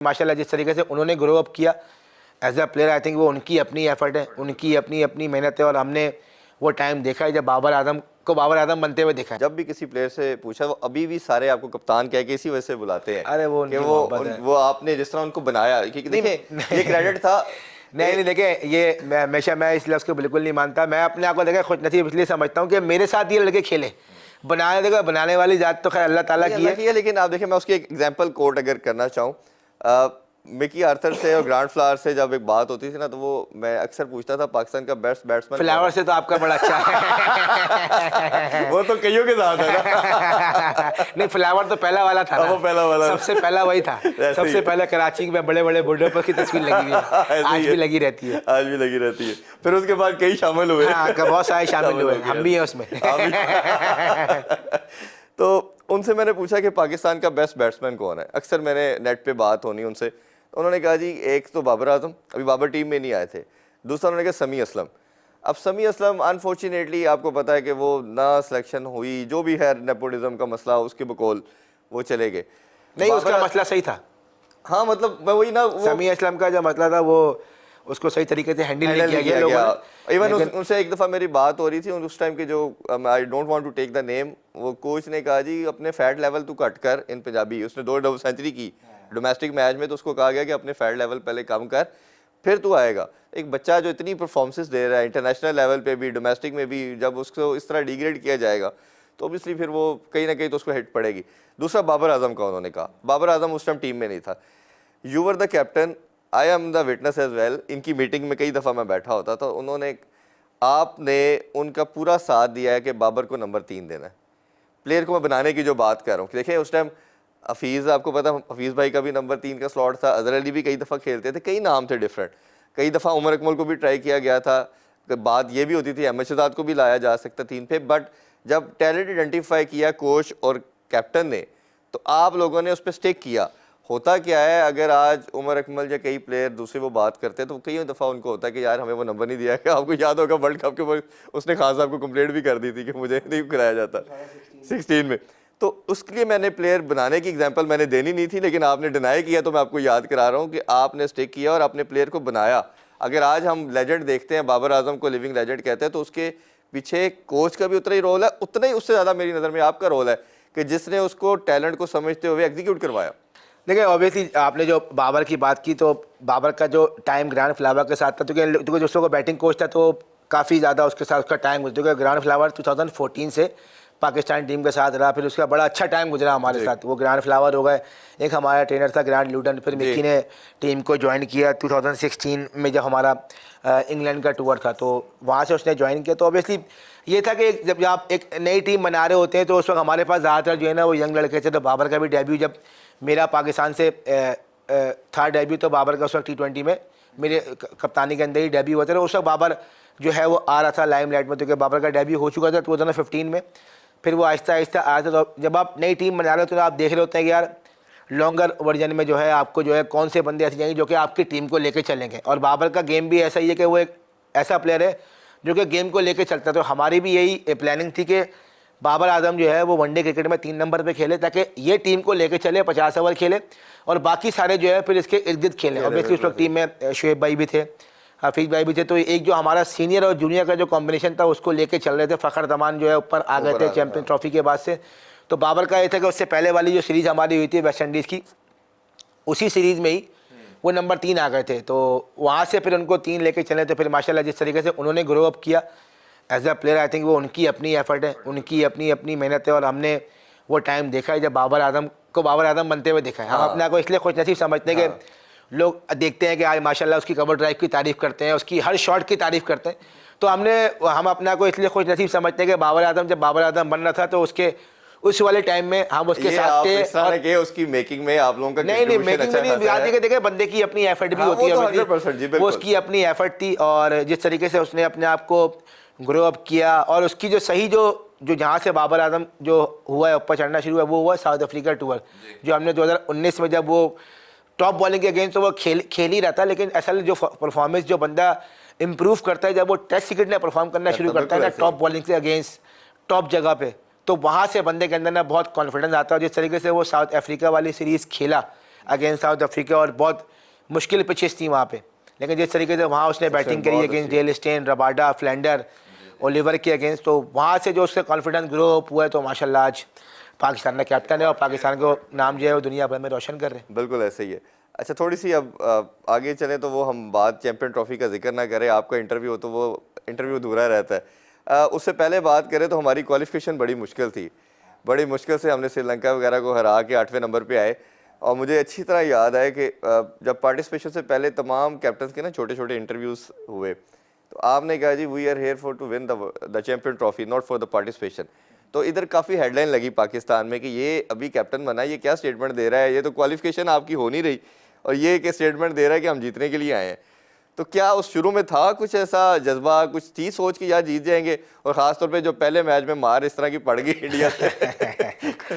माशाल्लाह जिस तरीके से उन्होंने ग्रो अप किया as a player, I think वो उनकी अपनी एफर्ट है, उनकी अपनी अपनी मेहनत है। और हमने वो टाइम देखा है जब बाबर आजम को बाबर आजम बनते हुए देखा है। जब भी किसी प्लेयर से पूछा वो अभी भी सारे आपको कप्तान कह के इसी वजह से बुलाते हैं। अरे वो कि वो आपने जिस तरह उनको बनाया, क्योंकि देखिए ये क्रेडिट था। नहीं देखिए, ये हमेशा मैं इस लफ्ज़ को बिल्कुल नहीं मानता। मैं अपने आप को देखा खुश नसीब इसलिए समझता हूँ कि मेरे साथ ये लड़के खेले। बनाने वाली जात तो खैर अल्लाह ताला की है। लेकिन आप देखिए, मैं उसकी एक एग्जांपल कोट अगर करना चाहूँ, मिकी आर्थर से और ग्रांट फ्लावर से जब एक बात होती थी ना, तो वो मैं अक्सर पूछता था पाकिस्तान का बेस्ट बैट्समैन। फ्लावर से तो आपका बड़ा अच्छा है। वो तो कईयों के साथ है ना। नहीं, फ्लावर तो पहला वाला था ना। वो पहला वाला सबसे पहला वही था। सबसे पहले कराची में बड़े बड़े बुढ़े पर की तस्वीर लगी हुई है, आज भी लगी रहती है। आज भी लगी रहती है। फिर उसके बाद कई शामिल हुए। हाँ, बहुत सारे शामिल हुए, हम भी हैं उसमें। तो उनसे मैंने पूछा कि पाकिस्तान का बेस्ट बैट्समैन कौन है। अक्सर मैंने नेट पे बात होनी उनसे, तो उन्होंने कहा जी एक तो बाबर आजम, अभी बाबर टीम में नहीं आए थे। दूसरा उन्होंने कहा समी असलम। अब समी असलम अनफॉर्चुनेटली आपको पता है कि वो ना सिलेक्शन हुई, जो भी है नेपोटिज्म का मसला, उसके बकौल वो चले गए। नहीं, उसका मसला सही था। हाँ, मतलब मैं वही ना, समी असलम का जो मसला था वो उसको सही तरीके से हैंडल नहीं किया गया लोगों ने। इवन उनसे एक दफ़ा मेरी बात हो रही थी उस टाइम के, जो I don't want to take the name, वो कोच ने कहा जी अपने फैट लेवल तू कट कर। इन पंजाबी उसने 2 डबल सेंचुरी की डोमेस्टिक मैच में, तो उसको कहा गया कि अपने फैट लेवल पहले कम कर, फिर तू आएगा। एक बच्चा जो इतनी परफॉर्मेंस दे रहा है इंटरनेशनल लेवल पे भी, डोमेस्टिक में भी, जब उसको इस तरह डिग्रेड किया जाएगा तो ऑब्वियसली फिर वो कहीं ना कहीं तो उसको हिट पड़ेगी। दूसरा बाबर आजम का उन्होंने कहा, बाबर आजम उस टाइम टीम में नहीं था। You were the captain, I am the witness as well. इनकी मीटिंग में कई दफ़ा मैं बैठा होता था, उन्होंने आपने उनका पूरा साथ दिया है कि बाबर को नंबर 3 देना है। प्लेयर को मैं बनाने की जो बात कर रहा हूँ, देखिए उस टाइम हफीज़, आपको पता हफीज़ भाई का भी नंबर 3 का स्लॉट था, अजहर अली भी कई दफ़ा खेलते थे, कई नाम थे डिफरेंट। कई दफ़ा उमर अकमल को भी ट्राई किया गया था। बात ये भी होती थी अहमद शहजाद को भी लाया जा सकता 3 पे, बट जब टैलेंट आइडेंटिफाई किया कोच और कैप्टन ने, तो आप लोगों ने उस पर स्टिक किया। होता क्या है, अगर आज उमर अकमल या कई प्लेयर दूसरे वो बात करते हैं तो कई दफ़ा उनको होता है कि यार हमें वो नंबर नहीं दिया है। आपको याद होगा वर्ल्ड कप के ऊपर उसने खान साहब को कंप्लेंट भी कर दी थी कि मुझे नहीं कराया जाता 16 में। तो उसके लिए मैंने प्लेयर बनाने की एग्जांपल मैंने देनी नहीं थी, लेकिन आपने डिनाई किया तो मैं आपको याद करा रहा हूँ कि आपने स्टिक किया और अपने प्लेयर को बनाया। अगर आज हम लेजेंड देखते हैं, बाबर आजम को लिविंग लेजेंड कहते हैं, तो उसके पीछे कोच का भी उतना ही रोल है, उतना ही उससे ज़्यादा मेरी नज़र में आपका रोल है कि जिसने उसको टैलेंट को समझते हुए एग्जीक्यूट करवाया। देखिए ऑब्वियसली आपने जो बाबर की बात की, तो बाबर का जो टाइम ग्रांट फ्लावर के साथ था, क्योंकि दूसरों को बैटिंग कोच था तो काफ़ी ज़्यादा उसके साथ उसका टाइम गुजरा। क्योंकि ग्रांट फ्लावर 2014 से पाकिस्तान टीम के साथ रहा, फिर उसका बड़ा अच्छा टाइम गुजरा हमारे साथ। वो ग्रांट फ्लावर हो गए, एक हमारा ट्रेनर था ग्रांट ल्यूटन, फिर मिक्की ने टीम को ज्वाइन किया 2016 में जब हमारा इंग्लैंड का टूर था, तो वहाँ से उसने ज्वाइन किया। तो ऑब्वियसली ये था कि जब आप एक नई टीम बना रहे होते हैं तो उस वक्त हमारे पास ज़्यादातर जो है ना वो यंग लड़के थे। तो बाबर का भी डेब्यू, जब मेरा पाकिस्तान से था डेब्यू, तो बाबर का उस वक्त T20 में मेरे कप्तानी के अंदर ही डेब्यू हुआ था। उस वक्त बाबर जो है वो आ रहा था लाइमलाइट में, तो कि बाबर का डेब्यू हो चुका था 2015 में। फिर वो आहिस्ता आहिस्ता आया था। तो जब आप नई टीम बना रहे हो तो आप देख रहे होते हैं कि यार लॉन्गर वर्जन में जो है आपको जो है कौन से बंदे ऐसे जाएंगे जो कि आपकी टीम को लेके चलेंगे। और बाबर का गेम भी ऐसा ही है कि वो एक ऐसा प्लेयर है जो कि गेम को लेके चलता है। तो हमारी भी यही प्लानिंग थी कि बाबर आजम जो है वो वनडे क्रिकेट में 3 नंबर पे खेले, ताकि ये टीम को लेके चले, 50 ओवर खेले और बाकी सारे जो है फिर इसके इर्द गिर्द खेले। ऑब्वियसली उस वक्त टीम में शुएब भाई भी थे, हफीज़ भाई भी थे। तो एक जो हमारा सीनियर और जूनियर का जो कॉम्बिनेशन था उसको लेके चल रहे थे। फ़खर तमान जो है ऊपर आ गए थे चैम्पियन ट्रॉफी के बाद से। तो बाबर का ये था कि उससे पहले वाली जो सीरीज़ हमारी हुई थी वेस्ट इंडीज़ की, उसी सीरीज़ में ही वो नंबर 3 आ गए थे। तो वहाँ से फिर उनको 3 लेके चले। तो फिर माशाल्लाह जिस तरीके से उन्होंने ग्रो अप किया as a player, I think वो उनकी अपनी एफर्ट है, उनकी अपनी अपनी मेहनत है। और हमने वो टाइम देखा है जब बाबर आजम को बाबर आजम बनते हुए देखा है। हम अपने आप को इसलिए खुशनसीब समझते हैं कि लोग देखते हैं कि आज माशाल्लाह उसकी कवर ड्राइव की तारीफ़ करते हैं, उसकी हर शॉट की तारीफ़ करते हैं। तो हम अपने आप को इसलिए खुशनसीब समझते हैं कि बाबर आजम जब बाबर आजम बन रहा था तो उसके उस वाले टाइम में हम उसके साथ थे। और के उसकी मेकिंग में आप लोगों का नहीं मेकिंग में नहीं, याद है कि देखे बंदे की अपनी एफर्ट भी होती है, वो उसकी अपनी एफर्ट थी। और जिस तरीके से उसने अपने आप को ग्रो अप किया और उसकी जो सही जो जहाँ से बाबर आजम जो हुआ है ऊपर चढ़ना शुरू हुआ, वो हुआ साउथ अफ्रीका टूर, जो हमने 2019 में जब वो टॉप बॉलिंग के अगेंस्ट तो वो खेल ही रहा था। लेकिन असल जो परफॉर्मेंस जो बंदा इम्प्रूव करता है जब वो टेस्ट क्रिकेट में परफॉर्म करना शुरू करता है ना टॉप बॉलिंग से अगेंस्ट टॉप जगह पे, तो वहाँ से बंदे के अंदर ना बहुत कॉन्फिडेंस आता है। जिस तरीके से वो साउथ अफ्रीका वाली सीरीज़ खेला, अगेंस्ट साउथ अफ्रीका, और बहुत मुश्किल पिचेस थी वहाँ पे, लेकिन जिस तरीके से वहाँ उसने बैटिंग करी against Dale Steyn, Rabada, Flanders, Oliver के अगेंस्ट, तो वहाँ से जो उसका कॉन्फिडेंस ग्रो अप हुआ है, तो माशाल्लाह आज पाकिस्तान का कैप्टन है और पाकिस्तान को नाम जो है वो दुनिया भर में रोशन कर रहे हैं। बिल्कुल ऐसे ही है। अच्छा, थोड़ी सी अब आगे चले तो वो हम बात चैंपियन ट्रॉफी का जिक्र ना करें, आपका इंटरव्यू हो तो वो इंटरव्यू अधूरा रहता है। उससे पहले बात करें तो हमारी क्वालिफिकेशन बड़ी मुश्किल थी, बड़ी मुश्किल से हमने श्रीलंका वगैरह को हरा के 8वें नंबर पे आए। और मुझे अच्छी तरह याद है कि जब पार्टिसिपेशन से पहले तमाम कैप्टन्स के ना छोटे छोटे इंटरव्यूज़ हुए, तो आपने कहा जी we are here for to win the champion trophy, not for the participation. तो इधर काफ़ी हेडलाइन लगी पाकिस्तान में कि ये अभी कैप्टन बना, ये क्या स्टेटमेंट दे रहा है, ये तो क्वालिफिकेशन आपकी हो नहीं रही और ये एक स्टेटमेंट दे रहा है कि हम जीतने के लिए आए हैं। तो क्या उस शुरू में था कुछ ऐसा जज्बा, कुछ थी सोच कि यार जीत जाएंगे, और ख़ासतौर पे जो पहले मैच में मार इस तरह की पड़ गई इंडिया से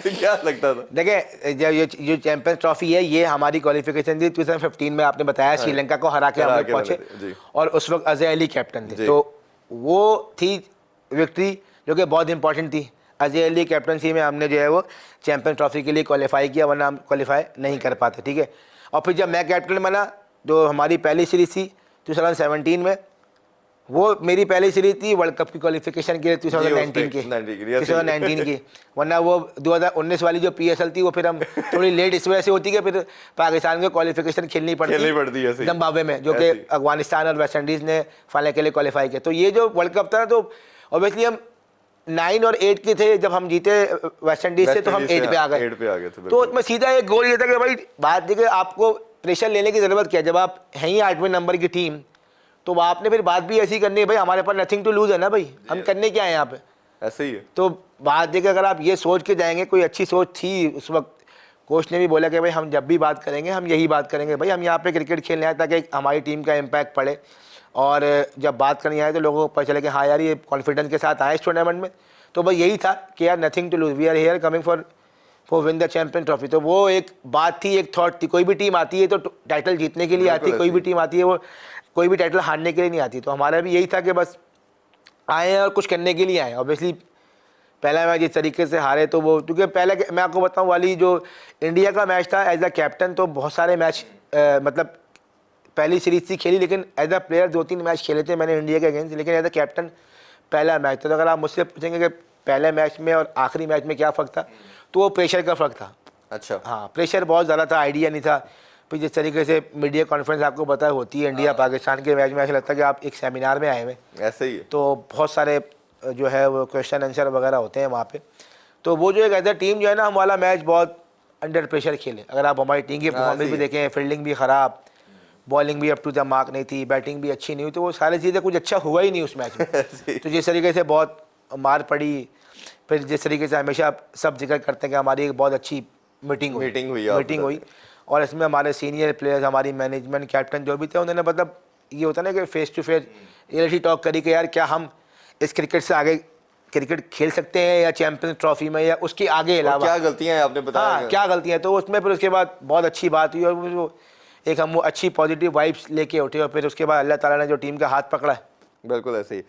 क्या लगता था? देखिए, जब ये जो चैंपियंस ट्रॉफी है ये हमारी क्वालिफिकेशन थी 2015 में, आपने बताया श्रीलंका को हरा के हम लोग पहुंचे, और उस वक्त अजहर अली कैप्टन थे, तो वो थी विक्ट्री जो कि बहुत इंपॉर्टेंट थी। अजहर अली कैप्टनसी में हमने जो है वो चैंपियंस ट्रॉफी के लिए क्वालिफाई किया, वरना हम क्वालिफाई नहीं कर पाते, ठीक है। और फिर जब मैं कैप्टन बना, जो हमारी पहली सीरीज थी 2017 में, वो मेरी पहली सीरीज थी वर्ल्ड कप की क्वालिफिकेशन के लिए 2019 की, वरना वो 2019 वाली जो PSL थी वो फिर हम थोड़ी लेट इस वजह से होती है, फिर पाकिस्तान को क्वालिफिकेशन खेलनी पड़ती है जिम्बाब्वे में, जो कि अफगानिस्तान और वेस्ट इंडीज़ ने फाइनल के लिए क्वालिफाई किया। तो ये जो वर्ल्ड कप था, तो ऑब्वियसली हम 9 और 8 के थे जब हम जीते वेस्ट इंडीज से, तो हम 8 पे आ गए। तो उसमें सीधा एक गोल ये था कि भाई बात देखिए, आपको प्रेशर लेने की ज़रूरत क्या है, जब आप हैं ही 8वें नंबर की टीम, तो आपने फिर बात भी ऐसी करनी है, भाई हमारे पास नथिंग टू लूज है ना, भाई हम करने क्या है यहाँ पे, ऐसे ही है। तो बात देखिए, अगर आप ये सोच के जाएंगे, कोई अच्छी सोच थी उस वक्त, कोच ने भी बोला कि भाई हम जब भी बात करेंगे हम यही बात करेंगे, भाई हम यहाँ पे क्रिकेट खेलने आए ताकि हमारी टीम का इम्पैक्ट पड़े, और जब बात करने आए तो लोगों को पता चले कि हाँ यार ये कॉन्फिडेंस के साथ आए इस टूर्नामेंट में। तो भाई यही था कि यार nothing to lose, we are here coming for win the champion trophy. तो वो एक बात थी, एक थॉट थी। कोई भी टीम आती है तो टाइटल जीतने के लिए आती है, कोई भी टीम आती है वो कोई भी टाइटल हारने के लिए नहीं आती। तो हमारा भी यही था कि बस आए हैं और कुछ करने के लिए आए। ऑब्वियसली पहला मैच जिस तरीके से हारे, तो वो क्योंकि पहले मैं आपको बताऊँ वाली जो इंडिया का मैच था, एज अ कैप्टन तो बहुत सारे मैच मतलब पहली सीरीज थी खेली, लेकिन एज अ प्लेयर 2-3 मैच खेले थे मैंने इंडिया के अगेंस्ट, लेकिन एज अ कैप्टन पहला मैच था। तो अगर आप मुझसे पूछेंगे कि पहले मैच में और आखिरी मैच में क्या फ़र्क था, तो वो प्रेशर का फ़र्क था। अच्छा, हाँ, प्रेशर बहुत ज़्यादा था, आइडिया नहीं था। फिर जिस तरीके से मीडिया कॉन्फ्रेंस आपको पता होती है इंडिया पाकिस्तान के मैच में, ऐसा लगता है कि आप एक सेमिनार में आए हुए, ऐसे ही है। तो बहुत सारे जो है वो क्वेश्चन आंसर वगैरह होते हैं वहाँ पे। तो वो जो एक एज अ टीम जो है ना, हम वाला मैच बहुत अंडर प्रेशर खेले। अगर आप हमारी टीम की परफॉर्मेंस भी देखें, फील्डिंग भी ख़राब, बॉलिंग भी अप टू द मार्क नहीं थी, बैटिंग भी अच्छी नहीं हुई, तो वो सारी चीज़ें कुछ अच्छा हुआ ही नहीं उस मैच में। तो जिस तरीके से बहुत मार पड़ी, फिर जिस तरीके से हमेशा सब जिक्र करते हैं कि हमारी एक बहुत अच्छी मीटिंग हुई और इसमें हमारे सीनियर प्लेयर्स, हमारी मैनेजमेंट, कैप्टन जो भी थे, उन्होंने मतलब ये होता है ना कि face to face reality talk करी कि यार क्या हम इस क्रिकेट से आगे क्रिकेट खेल सकते हैं, या चैंपियंस ट्रॉफी में, या उसके आगे अलावा क्या गलतियां हैं आपने बताया। हाँ, क्या गलतियां। तो उसमें फिर उसके बाद बहुत अच्छी बात हुई, और वो एक हम वो अच्छी पॉजिटिव वाइब्स लेके उठे, और फिर उसके बाद अल्लाह ताला ने जो टीम का हाथ पकड़ा है। बिल्कुल ऐसे ही।